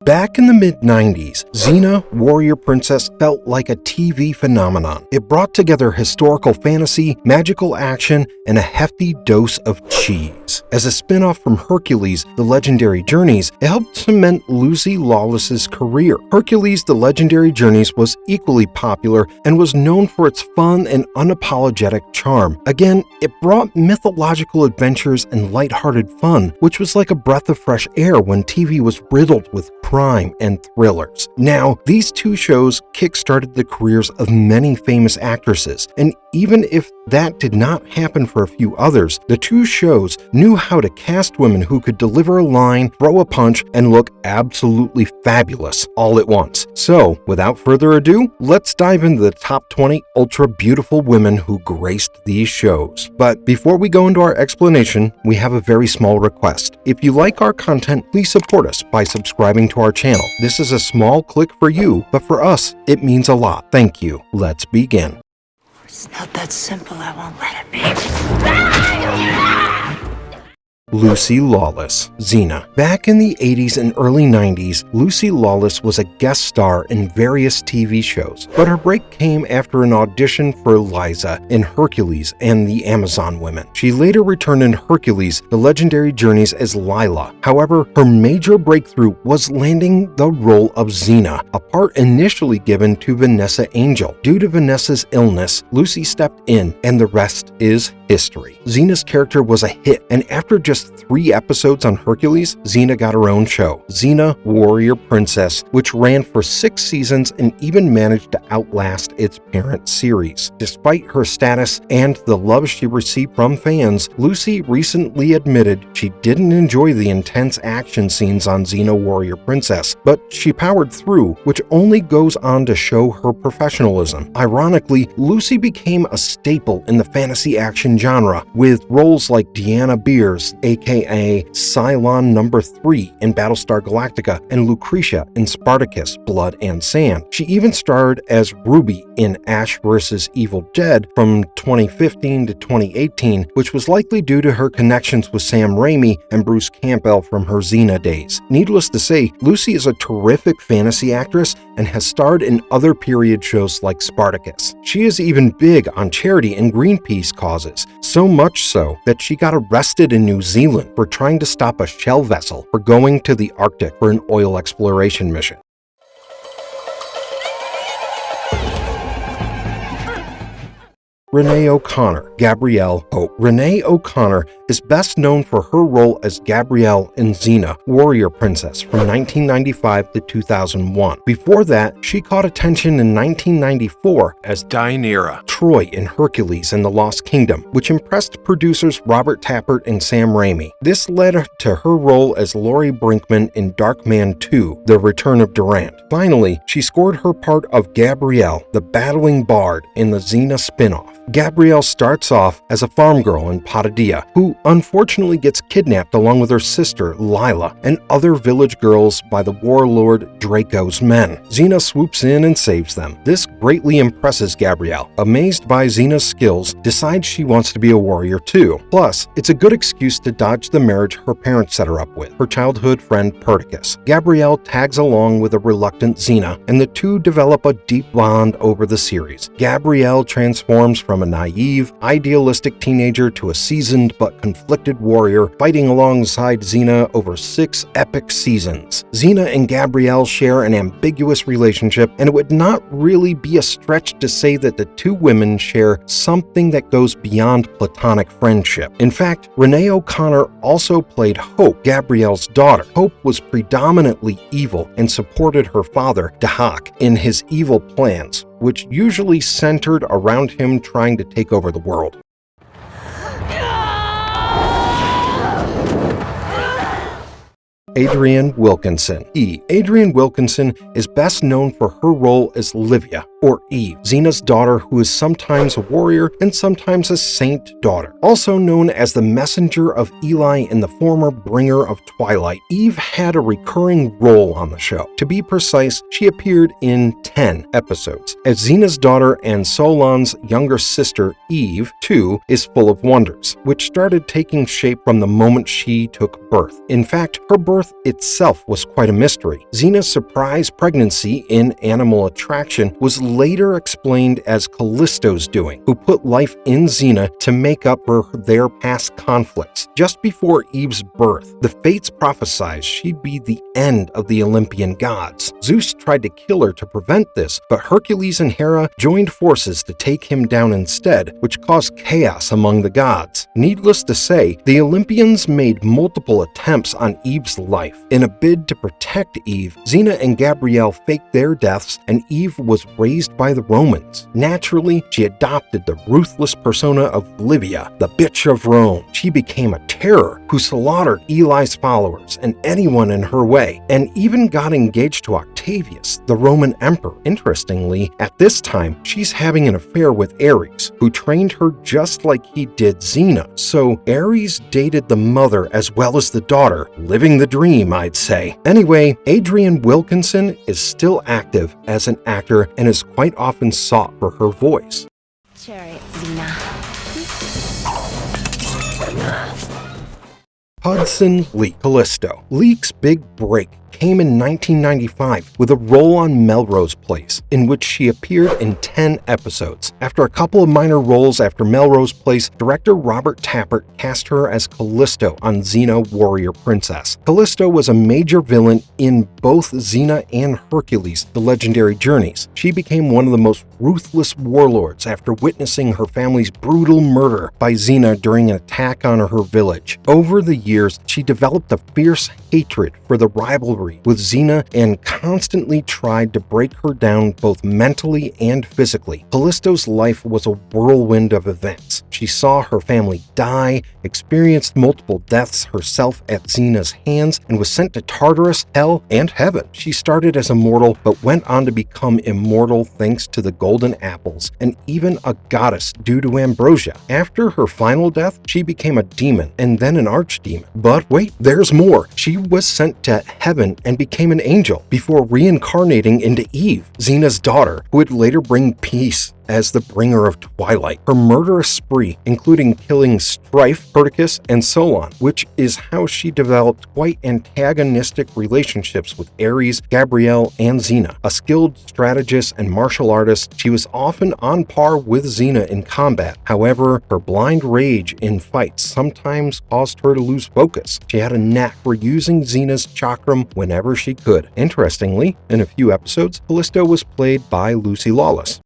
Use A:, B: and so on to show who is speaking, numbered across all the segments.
A: Back in the mid-90s, Xena, Warrior Princess felt like a TV phenomenon. It brought together historical fantasy, magical action, and a hefty dose of cheese. As a spin-off from Hercules, The Legendary Journeys, it helped cement Lucy Lawless's career. Hercules, The Legendary Journeys was equally popular and was known for its fun and unapologetic charm. Again, it brought mythological adventures and lighthearted fun, which was like a breath of fresh air when TV was riddled with crime and thrillers. Now, these two shows kick-started the careers of many famous actresses, and even if that did not happen for a few others, the two shows knew how to cast women who could deliver a line, throw a punch, and look absolutely fabulous all at once. So, without further ado, let's dive into the top 20 ultra-beautiful women who graced these shows. But before we go into our explanation, we have a very small request. If you like our content, please support us by subscribing to our channel. This is a small click for you, but for us, it means a lot. Thank you. Let's begin.
B: It's not that simple. I won't let it be.
A: Lucy Lawless, Xena. Back in the 80s and early 90s, Lucy Lawless was a guest star in various TV shows, but her break came after an audition for Liza in Hercules and the Amazon Women. She later returned in Hercules, The Legendary Journeys as Lila. However, her major breakthrough was landing the role of Xena, a part initially given to Vanessa Angel. Due to Vanessa's illness, Lucy stepped in, and the rest is history. Xena's character was a hit, and after just 3 episodes on Hercules, Xena got her own show, Xena, Warrior Princess, which ran for 6 seasons and even managed to outlast its parent series. Despite her status and the love she received from fans, Lucy recently admitted she didn't enjoy the intense action scenes on Xena, Warrior Princess, but she powered through, which only goes on to show her professionalism. Ironically, Lucy became a staple in the fantasy action genre, with roles like Deanna Beers, aka Cylon No. 3 in Battlestar Galactica, and Lucretia in Spartacus, Blood and Sand. She even starred as Ruby in Ash vs. Evil Dead from 2015 to 2018, which was likely due to her connections with Sam Raimi and Bruce Campbell from her Xena days. Needless to say, Lucy is a terrific fantasy actress and has starred in other period shows like Spartacus. She is even big on charity and Greenpeace causes, so much so that she got arrested in New Zealand for trying to stop a shell vessel for going to the Arctic for an oil exploration mission. Renee O'Connor, Gabrielle Hope. Renee O'Connor is best known for her role as Gabrielle in Xena, Warrior Princess from 1995 to 2001. Before that, she caught attention in 1994 as Deianira Troy in Hercules and the Lost Kingdom, which impressed producers Robert Tappert and Sam Raimi. This led to her role as Laurie Brinkman in Darkman 2, The Return of Durant. Finally, she scored her part of Gabrielle, the battling bard, in the Xena spin-off. Gabrielle starts off as a farm girl in Patadia, who unfortunately gets kidnapped along with her sister, Lila, and other village girls by the warlord Draco's men. Xena swoops in and saves them. This greatly impresses Gabrielle. Amazed by Xena's skills, decides she wants to be a warrior too. Plus, it's a good excuse to dodge the marriage her parents set her up with, her childhood friend Perdiccas. Gabrielle tags along with a reluctant Xena, and the two develop a deep bond over the series. Gabrielle transforms from a naive, idealistic teenager to a seasoned but conflicted warrior, fighting alongside Xena over 6 epic seasons. Xena and Gabrielle share an ambiguous relationship, and it would not really be a stretch to say that the two women share something that goes beyond platonic friendship. In fact, Renee O'Connor also played Hope, Gabrielle's daughter. Hope was predominantly evil and supported her father, Dahak, in his evil plans, which usually centered around him trying to take over the world. Adrienne Wilkinson. Adrienne Wilkinson is best known for her role as Livia or Eve, Xena's daughter, who is sometimes a warrior and sometimes a saint daughter. Also known as the messenger of Eli and the former bringer of twilight, Eve had a recurring role on the show. To be precise, she appeared in 10 episodes. As Xena's daughter and Solon's younger sister, Eve, too, is full of wonders, which started taking shape from the moment she took birth. In fact, her birth itself was quite a mystery. Xena's surprise pregnancy in Animal Attraction was later explained as Callisto's doing, who put life in Xena to make up for their past conflicts. Just before Eve's birth, the fates prophesied she'd be the end of the Olympian gods. Zeus tried to kill her to prevent this, but Hercules and Hera joined forces to take him down instead, which caused chaos among the gods. Needless to say, the Olympians made multiple attempts on Eve's life. In a bid to protect Eve, Xena and Gabrielle faked their deaths, and Eve was raised by the Romans. Naturally, she adopted the ruthless persona of Livia, the bitch of Rome. She became a terror who slaughtered Eli's followers and anyone in her way, and even got engaged to Octavius, the Roman emperor. Interestingly, at this time, she's having an affair with Ares, who trained her just like he did Xena. So Ares dated the mother as well as the daughter, living the dream, I'd say. Anyway, Adrienne Wilkinson is still active as an actor and is quite often sought for her voice.
B: Chariot, Xena.
A: Hudson Leick, Callisto. Leick's big break came in 1995 with a role on Melrose Place, in which she appeared in 10 episodes. After a couple of minor roles after Melrose Place, director Robert Tapert cast her as Callisto on Xena Warrior Princess. Callisto was a major villain in both Xena and Hercules, the Legendary Journeys. She became one of the most ruthless warlords after witnessing her family's brutal murder by Xena during an attack on her village. Over the years, she developed a fierce hatred for the rivalry with Xena and constantly tried to break her down both mentally and physically. Callisto's life was a whirlwind of events. She saw her family die, experienced multiple deaths herself at Xena's hands, and was sent to Tartarus, hell, and heaven. She started as a mortal, but went on to become immortal thanks to the golden apples, and even a goddess due to ambrosia. After her final death, she became a demon, and then an archdemon. But wait, there's more. She was sent to heaven and became an angel before reincarnating into Eve, Xena's daughter, who would later bring peace as the bringer of twilight. Her murderous spree, including killing Strife, Perdiccas, and Solon, which is how she developed quite antagonistic relationships with Ares, Gabrielle, and Xena. A skilled strategist and martial artist, she was often on par with Xena in combat. However, her blind rage in fights sometimes caused her to lose focus. She had a knack for using Xena's chakram whenever she could. Interestingly, in a few episodes, Callisto was played by Lucy Lawless.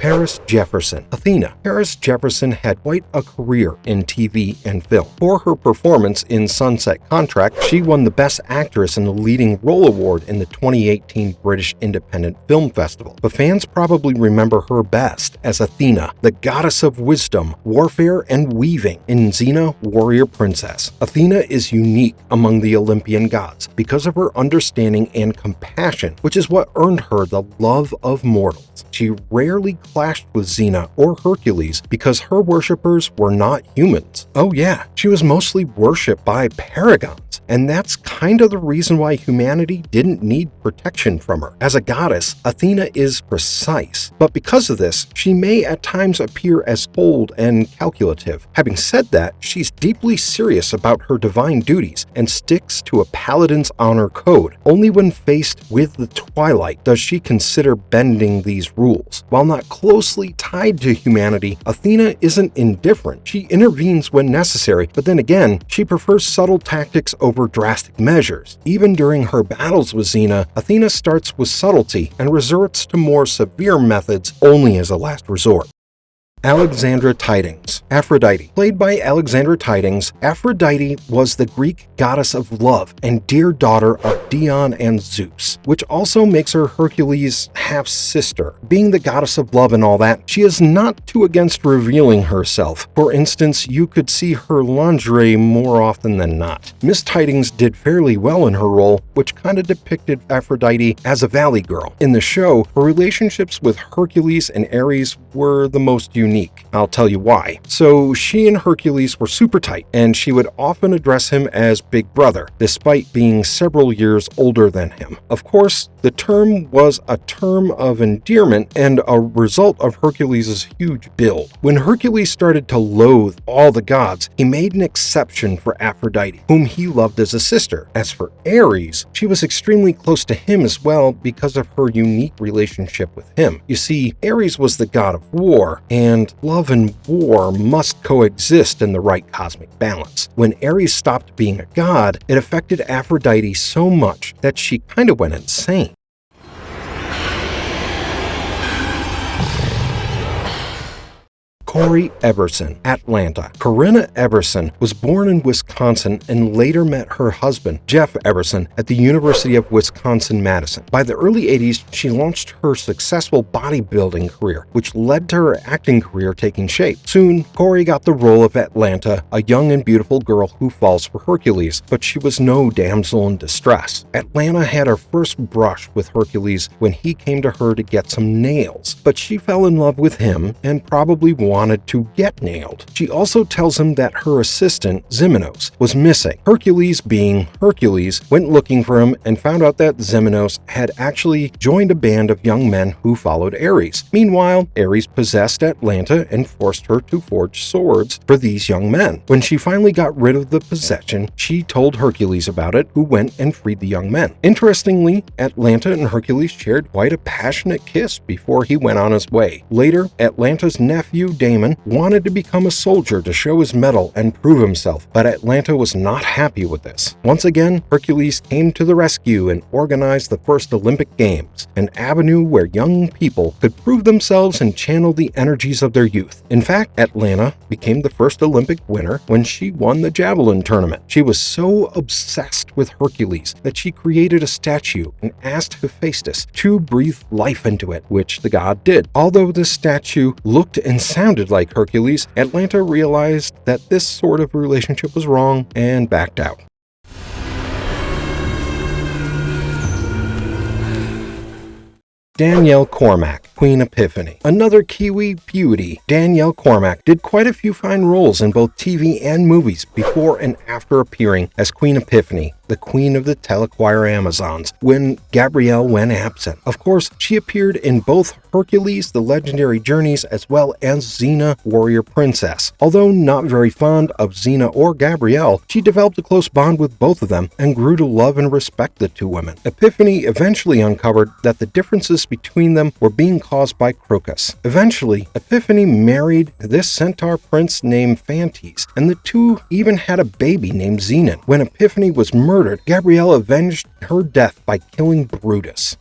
A: Paris Jefferson, Athena. Paris Jefferson had quite a career in TV and film. For her performance in Sunset Contract, she won the Best Actress in the Leading Role Award in the 2018 British Independent Film Festival. But fans probably remember her best as Athena, the goddess of wisdom, warfare, and weaving in Xena Warrior Princess. Athena is unique among the Olympian gods because of her understanding and compassion, which is what earned her the love of mortals. She rarely clashed with Xena or Hercules because her worshippers were not humans. Oh yeah, she was mostly worshipped by paragons, and that's kind of the reason why humanity didn't need protection from her. As a goddess, Athena is precise, but because of this, she may at times appear as cold and calculative. Having said that, she's deeply serious about her divine duties and sticks to a paladin's honor code. Only when faced with the twilight does she consider bending these rules. While not closely tied to humanity, Athena isn't indifferent. She intervenes when necessary, but then again, she prefers subtle tactics over drastic measures. Even during her battles with Xena, Athena starts with subtlety and resorts to more severe methods only as a last resort. Alexandra Tidings, Aphrodite. Played by Alexandra Tidings, Aphrodite was the Greek goddess of love and dear daughter of Dion and Zeus, which also makes her Hercules' half-sister. Being the goddess of love and all that, she is not too against revealing herself. For instance, you could see her lingerie more often than not. Miss Tidings did fairly well in her role, which kind of depicted Aphrodite as a valley girl. In the show, her relationships with Hercules and Ares were the most unique. I'll tell you why. So she and Hercules were super tight, and she would often address him as Big Brother, despite being several years older than him. Of course, the term was a term of endearment and a result of Hercules' huge build. When Hercules started to loathe all the gods, he made an exception for Aphrodite, whom he loved as a sister. As for Ares, she was extremely close to him as well because of her unique relationship with him. You see, Ares was the god of war, and love and war must coexist in the right cosmic balance. When Ares stopped being a god, it affected Aphrodite so much that she kind of went insane. Corey Everson, Atlanta. Corinna Everson was born in Wisconsin and later met her husband, Jeff Everson, at the University of Wisconsin-Madison. By the early 80s, she launched her successful bodybuilding career, which led to her acting career taking shape. Soon, Corey got the role of Atlanta, a young and beautiful girl who falls for Hercules, but she was no damsel in distress. Atlanta had her first brush with Hercules when he came to her to get some nails, but she fell in love with him and probably wanted to get nailed. She also tells him that her assistant, Xenos, was missing. Hercules, being Hercules, went looking for him and found out that Xenos had actually joined a band of young men who followed Ares. Meanwhile, Ares possessed Atlanta and forced her to forge swords for these young men. When she finally got rid of the possession, she told Hercules about it, who went and freed the young men. Interestingly, Atlanta and Hercules shared quite a passionate kiss before he went on his way. Later, Atlanta's nephew, Damon, wanted to become a soldier to show his mettle and prove himself, but Atlanta was not happy with this. Once again, Hercules came to the rescue and organized the first Olympic Games, an avenue where young people could prove themselves and channel the energies of their youth. In fact, Atlanta became the first Olympic winner when she won the javelin tournament. She was so obsessed with Hercules that she created a statue and asked Hephaestus to breathe life into it, which the god did. Although the statue looked and sounded like Hercules, Atlanta realized that this sort of relationship was wrong and backed out. Danielle Cormack, Queen Epiphany. Another Kiwi beauty, Danielle Cormack did quite a few fine roles in both TV and movies before and after appearing as Queen Epiphany, the queen of the telechoir Amazons, when Gabrielle went absent. Of course, she appeared in both Hercules, the Legendary Journeys, as well as Xena, Warrior Princess. Although not very fond of Xena or Gabrielle, she developed a close bond with both of them and grew to love and respect the two women. Epiphany eventually uncovered that the differences between them were being caused by Crocus. Eventually, Epiphany married this centaur prince named Phantes, and the two even had a baby named Xenon. When Epiphany was murdered, Gabrielle avenged her death by killing Brutus.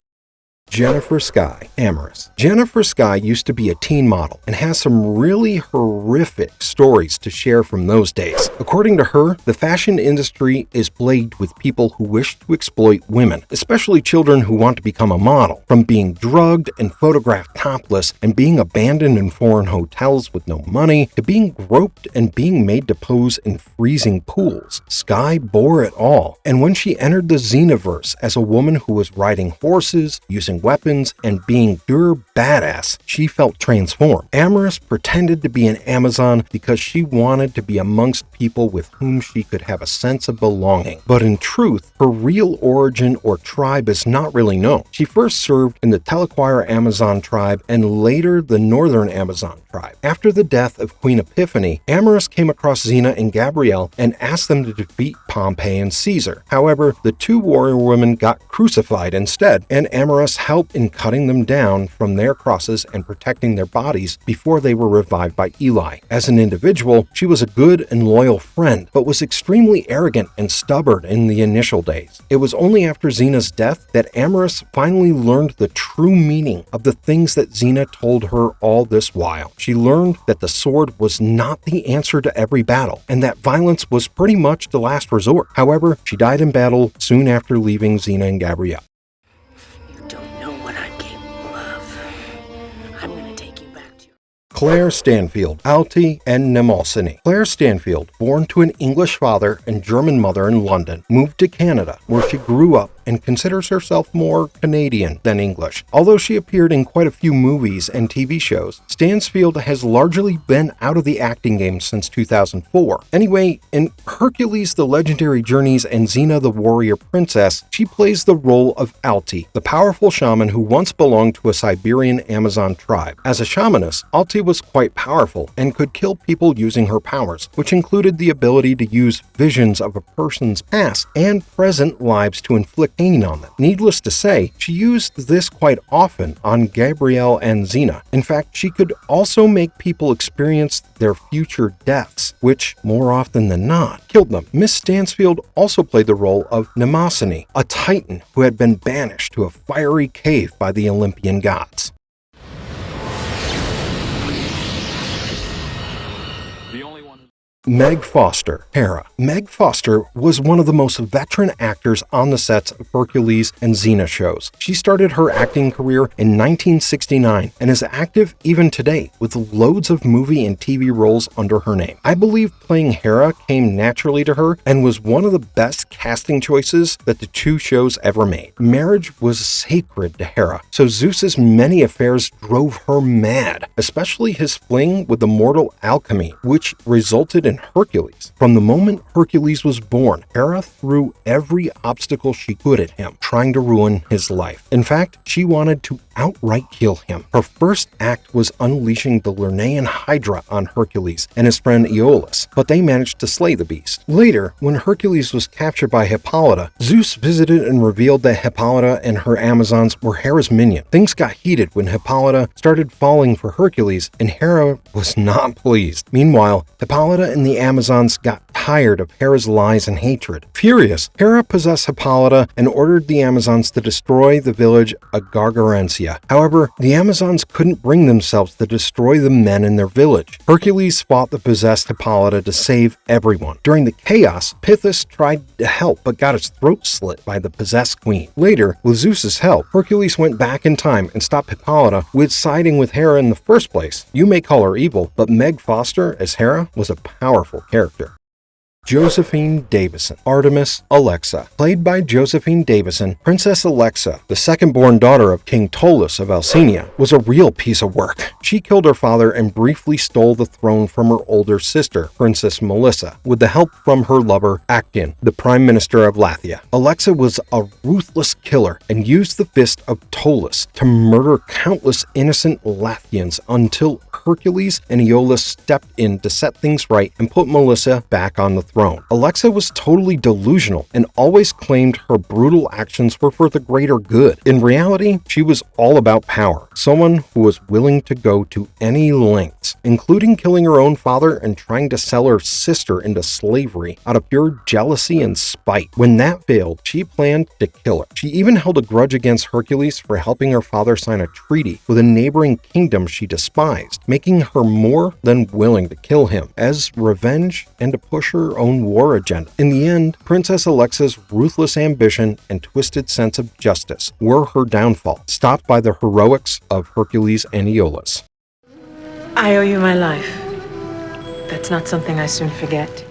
A: Jennifer Skye, Amorous. Jennifer Skye used to be a teen model and has some really horrific stories to share from those days. According to her, the fashion industry is plagued with people who wish to exploit women, especially children who want to become a model, from being drugged and photographed topless and being abandoned in foreign hotels with no money, to being groped and being made to pose in freezing pools. Skye bore it all, and when she entered the Xenaverse as a woman who was riding horses, using weapons, and being pure badass, she felt transformed. Amorous pretended to be an Amazon because she wanted to be amongst people with whom she could have a sense of belonging. But in truth, her real origin or tribe is not really known. She first served in the telechoir Amazon tribe and later the Northern Amazon tribe. After the death of Queen Epiphany, Amorous came across Xena and Gabrielle and asked them to defeat Pompey and Caesar. However, the two warrior women got crucified instead, and Amorous help in cutting them down from their crosses and protecting their bodies before they were revived by Eli. As an individual, she was a good and loyal friend, but was extremely arrogant and stubborn in the initial days. It was only after Xena's death that Amorous finally learned the true meaning of the things that Xena told her all this while. She learned that the sword was not the answer to every battle, and that violence was pretty much the last resort. However, she died in battle soon after leaving Xena and Gabrielle.
C: You don't know what I'm capable of. I'm gonna take you back to your...
A: Claire Stanfield, Alti and Mnemosyne. Claire Stanfield, born to an English father and German mother in London, moved to Canada, where she grew up and considers herself more Canadian than English. Although she appeared in quite a few movies and TV shows, Stansfield has largely been out of the acting game since 2004. Anyway, in Hercules, the Legendary Journeys and Xena the Warrior Princess, she plays the role of Alti, the powerful shaman who once belonged to a Siberian Amazon tribe. As a shamaness, Alti was quite powerful and could kill people using her powers, which included the ability to use visions of a person's past and present lives to inflict pain on them. Needless to say, she used this quite often on Gabrielle and Xena. In fact, she could also make people experience their future deaths, which, more often than not, killed them. Miss Stansfield also played the role of Mnemosyne, a titan who had been banished to a fiery cave by the Olympian gods. Meg Foster, Hera. Meg Foster was one of the most veteran actors on the sets of Hercules and Xena shows. She started her acting career in 1969 and is active even today, with loads of movie and TV roles under her name. I believe playing Hera came naturally to her and was one of the best casting choices that the two shows ever made. Marriage was sacred to Hera, so Zeus's many affairs drove her mad, especially his fling with the mortal Alchemy, which resulted in Hercules. From the moment Hercules was born, Hera threw every obstacle she could at him, trying to ruin his life. In fact, she wanted to outright kill him. Her first act was unleashing the Lernaean Hydra on Hercules and his friend Aeolus, but they managed to slay the beast. Later, when Hercules was captured by Hippolyta, Zeus visited and revealed that Hippolyta and her Amazons were Hera's minion. Things got heated when Hippolyta started falling for Hercules, and Hera was not pleased. Meanwhile, Hippolyta and the Amazons got tired of Hera's lies and hatred. Furious, Hera possessed Hippolyta and ordered the Amazons to destroy the village of Gargarentia. However, the Amazons couldn't bring themselves to destroy the men in their village. Hercules fought the possessed Hippolyta to save everyone. During the chaos, Pithys tried to help but got his throat slit by the possessed queen. Later, with Zeus's help, Hercules went back in time and stopped Hippolyta with siding with Hera in the first place. You may call her evil, but Meg Foster as Hera was a powerful character. Josephine Davison, Artemis Alexa. Played by Josephine Davison, Princess Alexa, the second-born daughter of King Ptolus of Alcenia, was a real piece of work. She killed her father and briefly stole the throne from her older sister, Princess Melissa, with the help from her lover, Actaeon, the Prime Minister of Lathia. Alexa was a ruthless killer and used the fist of Ptolus to murder countless innocent Lathians until Hercules and Aeolus stepped in to set things right and put Melissa back on the throne. Alexa was totally delusional and always claimed her brutal actions were for the greater good. In reality, she was all about power, someone who was willing to go to any lengths, including killing her own father and trying to sell her sister into slavery out of pure jealousy and spite. When that failed, she planned to kill her. She even held a grudge against Hercules for helping her father sign a treaty with a neighboring kingdom she despised, making her more than willing to kill him as revenge and to push her own war agenda. In the end, Princess Alexa's ruthless ambition and twisted sense of justice were her downfall, stopped by the heroics of Hercules and Aeolus.
C: I owe you my life. That's not something I soon forget.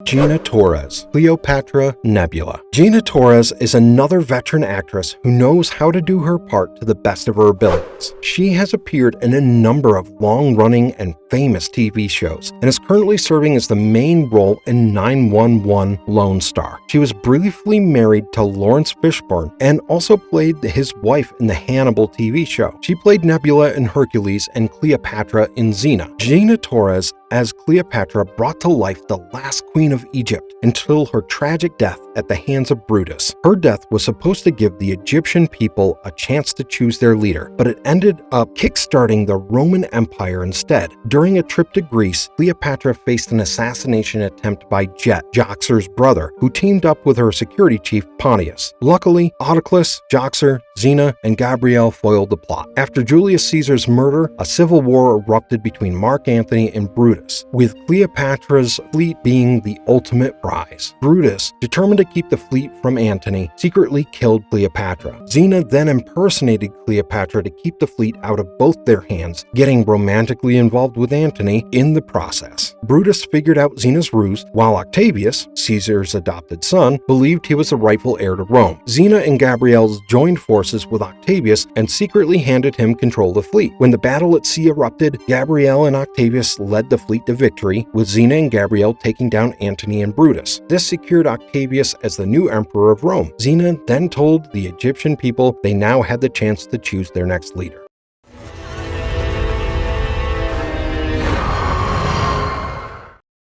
A: Gina Torres, Cleopatra Nebula. Gina Torres is another veteran actress who knows how to do her part to the best of her abilities. She has appeared in a number of long-running and famous TV shows and is currently serving as the main role in 911 Lone Star. She was briefly married to Lawrence Fishburne and also played his wife in the Hannibal TV show. She played Nebula in Hercules and Cleopatra in Xena. Gina Torres as Cleopatra brought to life the last queen of Egypt until her tragic death at the hands of Brutus. Her death was supposed to give the Egyptian people a chance to choose their leader, but it ended up kickstarting the Roman Empire instead. During a trip to Greece, Cleopatra faced an assassination attempt by Jet, Joxer's brother, who teamed up with her security chief Pontius. Luckily, Autolycus, Joxer, Xena, and Gabrielle foiled the plot. After Julius Caesar's murder, a civil war erupted between Mark Antony and Brutus, with Cleopatra's fleet being the ultimate prize. Brutus, determined to keep the fleet from Antony, secretly killed Cleopatra. Xena then impersonated Cleopatra to keep the fleet out of both their hands, getting romantically involved with Antony in the process. Brutus figured out Xena's ruse, while Octavius, Caesar's adopted son, believed he was the rightful heir to Rome. Xena and Gabrielle joined forces with Octavius and secretly handed him control of the fleet. When the battle at sea erupted, Gabrielle and Octavius led the fleet to victory, with Xena and Gabrielle taking down Antony and Brutus. This secured Octavius as the new emperor of Rome. Xena then told the Egyptian people they now had the chance to choose their next leader.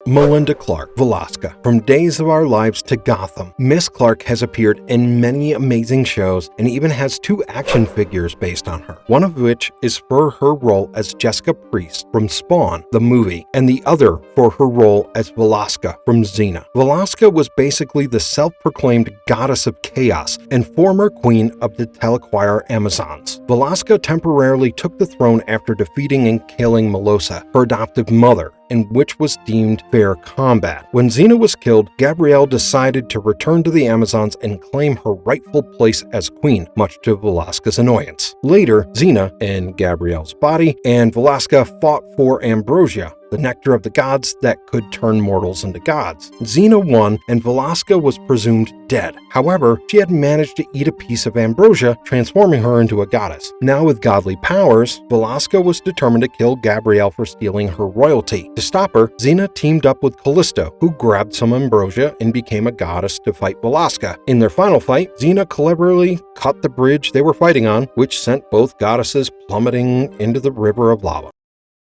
A: Melinda Clarke, Velasca. From Days of Our Lives to Gotham, Miss Clarke has appeared in many amazing shows and even has 2 action figures based on her, one of which is for her role as Jessica Priest from Spawn, the movie, and the other for her role as Velasca from Xena. Velasca was basically the self-proclaimed goddess of chaos and former queen of the Telequire Amazons. Velasca temporarily took the throne after defeating and killing Melosa, her adoptive mother, and which was deemed fair combat. When Xena was killed, Gabrielle decided to return to the Amazons and claim her rightful place as queen, much to Velasca's annoyance. Later, Xena, in Gabrielle's body, and Velasca fought for Ambrosia, the nectar of the gods that could turn mortals into gods. Xena won, and Velasca was presumed dead. However, she had managed to eat a piece of ambrosia, transforming her into a goddess. Now with godly powers, Velasca was determined to kill Gabrielle for stealing her royalty. To stop her, Xena teamed up with Callisto, who grabbed some ambrosia and became a goddess to fight Velasca. In their final fight, Xena cleverly cut the bridge they were fighting on, which sent both goddesses plummeting into the river of lava.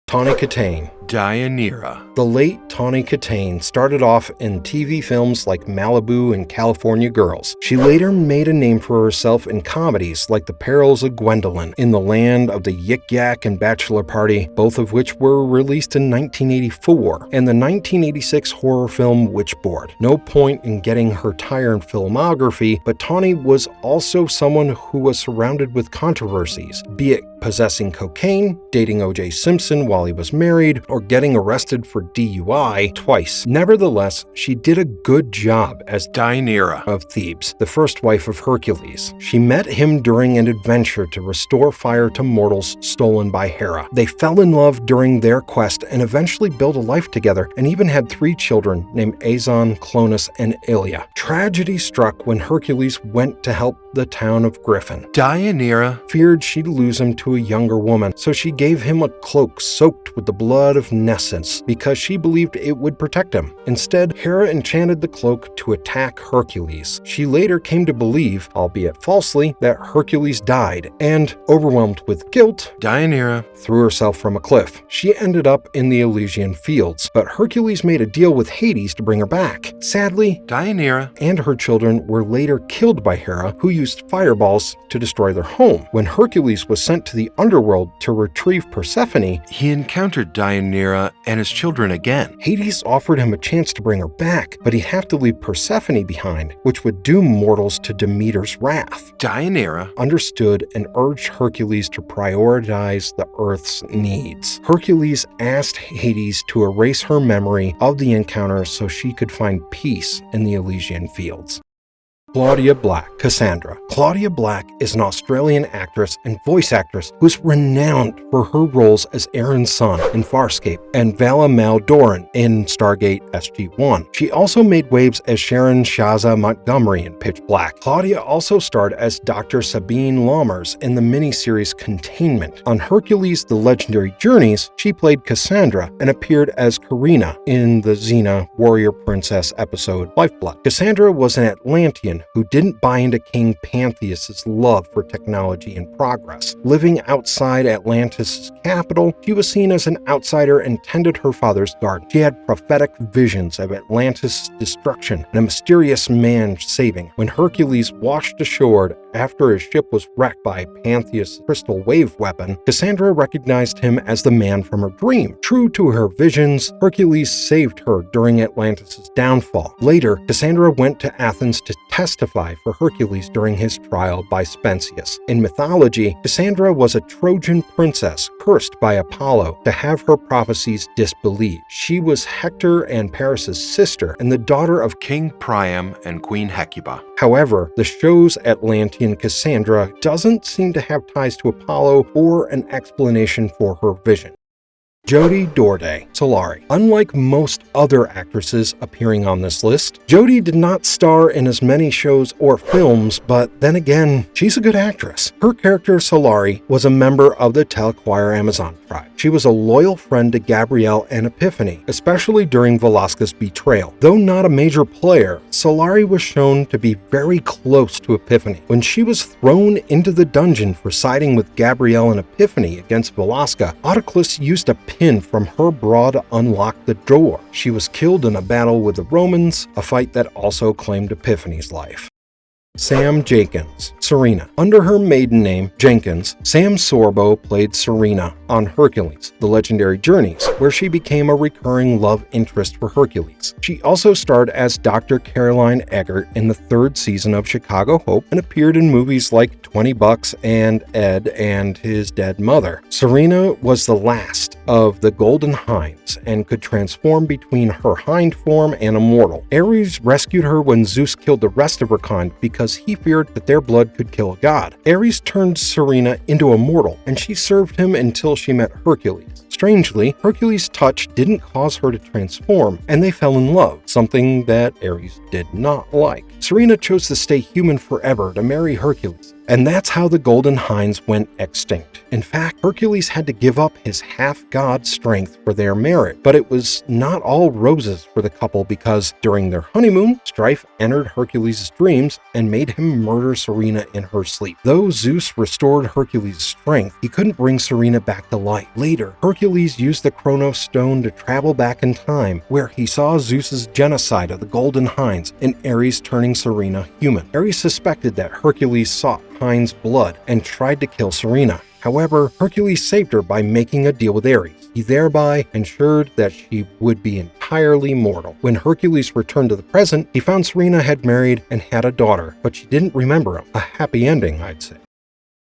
A: Tawny Kitaen. Deianira. The late Tawny Kitaen started off in TV films like Malibu and California Girls. She later made a name for herself in comedies like The Perils of Gwendolyn, In the Land of the Yik Yak, and Bachelor Party, both of which were released in 1984, and the 1986 horror film Witchboard. No point in getting her tire filmography, but Tawny was also someone who was surrounded with controversies, be it possessing cocaine, dating O.J. Simpson while he was married, or getting arrested for DUI twice. Nevertheless, she did a good job as Deianira of Thebes, the first wife of Hercules. She met him during an adventure to restore fire to mortals stolen by Hera. They fell in love during their quest and eventually built a life together, and even had 3 children named Azon, Clonus, and Ilia. Tragedy struck when Hercules went to help the town of Griffin. Deianira feared she'd lose him to a younger woman, so she gave him a cloak soaked with the blood of Nessus because she believed it would protect him. Instead, Hera enchanted the cloak to attack Hercules. She later came to believe, albeit falsely, that Hercules died, and, overwhelmed with guilt, Deianira threw herself from a cliff. She ended up in the Elysian fields, but Hercules made a deal with Hades to bring her back. Sadly, Deianira and her children were later killed by Hera, who used fireballs to destroy their home. When Hercules was sent to the underworld to retrieve Persephone, he encountered Deianira and his children again. Hades offered him a chance to bring her back, but he'd have to leave Persephone behind, which would doom mortals to Demeter's wrath. Deianira understood and urged Hercules to prioritize the Earth's needs. Hercules asked Hades to erase her memory of the encounter so she could find peace in the Elysian fields. Claudia Black, Cassandra. Claudia Black is an Australian actress and voice actress who's renowned for her roles as Aaron's son in Farscape and Vala Maldoran in Stargate SG-1. She also made waves as Sharon Shaza Montgomery in Pitch Black. Claudia also starred as Dr. Sabine Lammers in the miniseries Containment. On Hercules: The Legendary Journeys, she played Cassandra and appeared as Karina in the Xena Warrior Princess episode Lifeblood. Cassandra was an Atlantean who didn't buy into King Pantheus' love for technology and progress. Living outside Atlantis' capital, she was seen as an outsider and tended her father's garden. She had prophetic visions of Atlantis' destruction and a mysterious man saving. When Hercules washed ashore after his ship was wrecked by Pantheus' crystal wave weapon, Cassandra recognized him as the man from her dream. True to her visions, Hercules saved her during Atlantis' downfall. Later, Cassandra went to Athens to testify for Hercules during his trial by Spensius. In mythology, Cassandra was a Trojan princess cursed by Apollo to have her prophecies disbelieved. She was Hector and Paris' sister and the daughter of
D: King Priam and Queen Hecuba.
A: However, the show's Atlantean Cassandra doesn't seem to have ties to Apollo or an explanation for her vision. Jodie Dorday Solari. Unlike most other actresses appearing on this list, Jodie did not star in as many shows or films, but then again, she's a good actress. Her character Solari was a member of the Telequire Amazon tribe. She was a loyal friend to Gabrielle and Epiphany, especially during Velasquez's betrayal. Though not a major player, Solari was shown to be very close to Epiphany. When she was thrown into the dungeon for siding with Gabrielle and Epiphany against Velasquez, Autoclus used a pin from her bra to unlock the door. She was killed in a battle with the Romans, a fight that also claimed Epiphany's life. Sam Jenkins, Serena. Under her maiden name, Jenkins, Sam Sorbo played Serena on Hercules, The Legendary Journeys, where she became a recurring love interest for Hercules. She also starred as Dr. Caroline Eggert in the third season of Chicago Hope and appeared in movies like 20 Bucks and Ed and His Dead Mother. Serena was the last of the Golden Hinds and could transform between her hind form and a mortal. Ares rescued her when Zeus killed the rest of her kind because he feared that their blood could kill a god. Ares turned Serena into a mortal, and she served him until she met Hercules. Strangely, Hercules' touch didn't cause her to transform, and they fell in love, something that Ares did not like. Serena chose to stay human forever to marry Hercules, and that's how the Golden Hinds went extinct. In fact, Hercules had to give up his half-god strength for their marriage, but it was not all roses for the couple because during their honeymoon, strife entered Hercules' dreams and made him murder Serena in her sleep. Though Zeus restored Hercules' strength, he couldn't bring Serena back to life. Later, Hercules used the Chronos Stone to travel back in time, where he saw Zeus's genocide of the Golden Hinds and Ares turning Serena human. Ares suspected that Hercules sought Hind's blood and tried to kill Serena. However, Hercules saved her by making a deal with Ares. He thereby ensured that she would be entirely mortal. When Hercules returned to the present, he found Serena had married and had a daughter, but she didn't remember him. A happy ending, I'd say.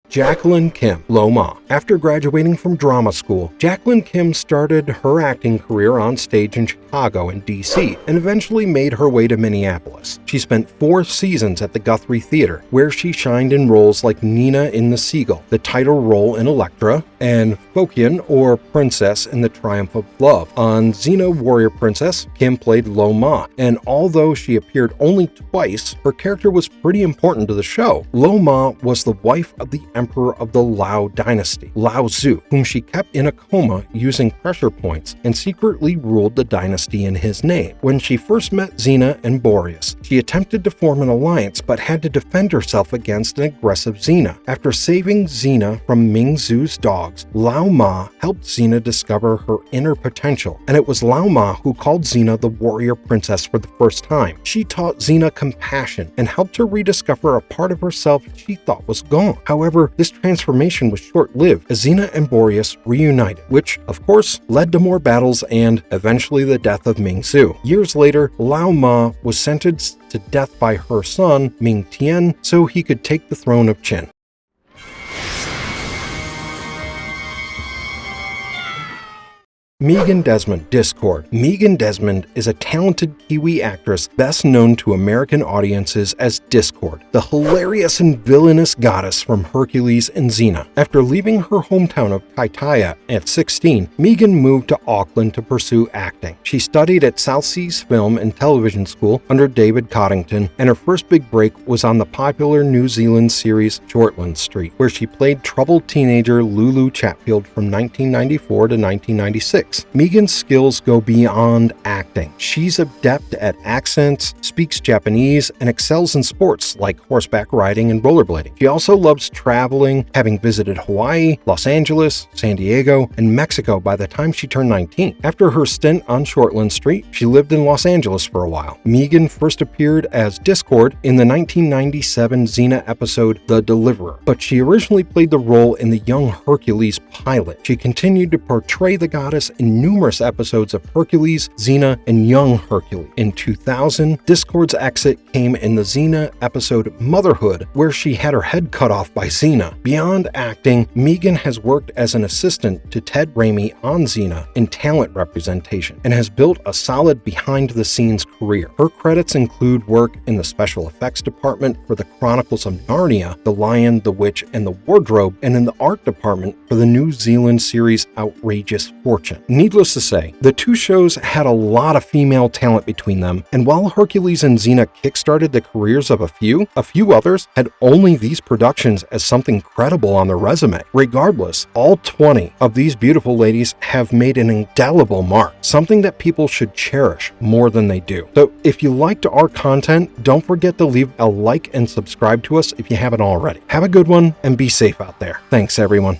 A: Jacqueline Kim, Loma. After graduating from drama school, Jacqueline Kim started her acting career on stage in Chicago and DC, and eventually made her way to Minneapolis. She spent 4 seasons at the Guthrie Theater, where she shined in roles like Nina in The Seagull, the title role in Elektra, and Phocion, or Princess, in The Triumph of Love. On Xena Warrior Princess, Kim played Loma, and although she appeared only twice, her character was pretty important to the show. Loma was the wife of the emperor of the Lao dynasty, Lao Tzu, whom she kept in a coma using pressure points and secretly ruled the dynasty in his name. When she first met Xena and Boreas, she attempted to form an alliance but had to defend herself against an aggressive Xena. After saving Xena from Ming Zu's dogs, Lao Ma helped Xena discover her inner potential, and it was Lao Ma who called Xena the warrior princess for the first time. She taught Xena compassion and helped her rediscover a part of herself she thought was gone. However, this transformation was short-lived as Xena and Boreas reunited, which, of course, led to more battles and eventually the death of Ming Zu. Years later, Lao Ma was sentenced to death by her son, Ming Tian, so he could take the throne of Qin. Megan Desmond, Discord. Megan Desmond is a talented Kiwi actress best known to American audiences as Discord, the hilarious and villainous goddess from Hercules and Xena. After leaving her hometown of Kaitaia at 16, Megan moved to Auckland to pursue acting. She studied at South Seas Film and Television School under David Coddington, and her first big break was on the popular New Zealand series Shortland Street, where she played troubled teenager Lulu Chatfield from 1994 to 1996. gigs. Megan's skills go beyond acting. She's adept at accents, speaks Japanese, and excels in sports like horseback riding and rollerblading. She also loves traveling, having visited Hawaii, Los Angeles, San Diego, and Mexico by the time she turned 19. After her stint on Shortland Street, she lived in Los Angeles for a while. Megan first appeared as Discord in the 1997 Xena episode The Deliverer, but she originally played the role in the young Hercules pilot. She continued to portray the goddess in numerous episodes of Hercules, Xena, and Young Hercules. In 2000, Discord's exit came in the Xena episode Motherhood, where she had her head cut off by Xena. Beyond acting, Megan has worked as an assistant to Ted Raimi on Xena in talent representation and has built a solid behind-the-scenes career. Her credits include work in the special effects department for the Chronicles of Narnia, The Lion, the Witch, and the Wardrobe, and in the art department for the New Zealand series Outrageous Fortune. Needless to say, the two shows had a lot of female talent between them, and while Hercules and Xena kickstarted the careers of a few others had only these productions as something credible on their resume. Regardless, all 20 of these beautiful ladies have made an indelible mark, something that people should cherish more than they do. So if you liked our content, don't forget to leave a like and subscribe to us if you haven't already. Have a good one and be safe out there. Thanks, everyone.